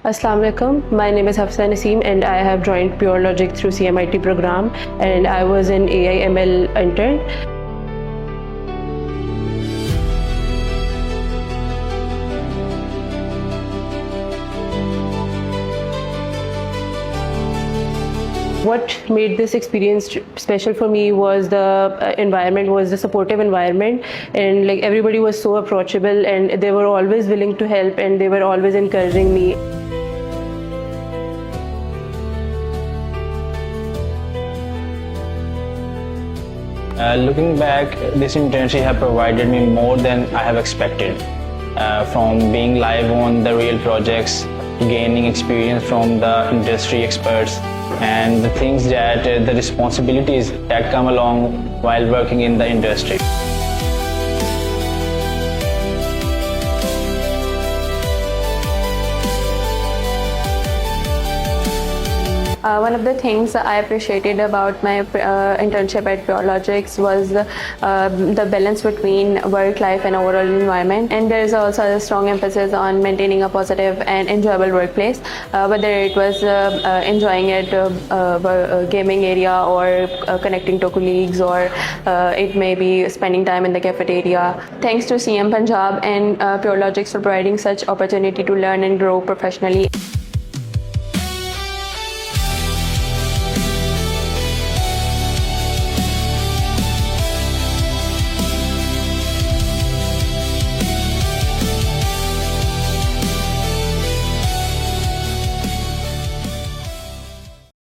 Assalamu alaikum. My name is Hasnain and I have joined PureLogics through CMITIP program, and I was an AI/ML intern. What made this experience special for me was the environment, was the supportive environment, and like everybody was so approachable and they were always willing to help and they were always encouraging me. Looking back, this internship has provided me more than I have expected. From being live on the real projects, gaining experience from the industry experts, and the things that the responsibilities that come along while working in the industry. One of the things I appreciated about my internship at PureLogics was the balance between work life and overall environment, and there is also a strong emphasis on maintaining a positive and enjoyable workplace, whether it was enjoying at gaming area or connecting to colleagues, or it may be spending time in the cafeteria. Thanks to CM Punjab and PureLogics for providing such opportunity to learn and grow professionally.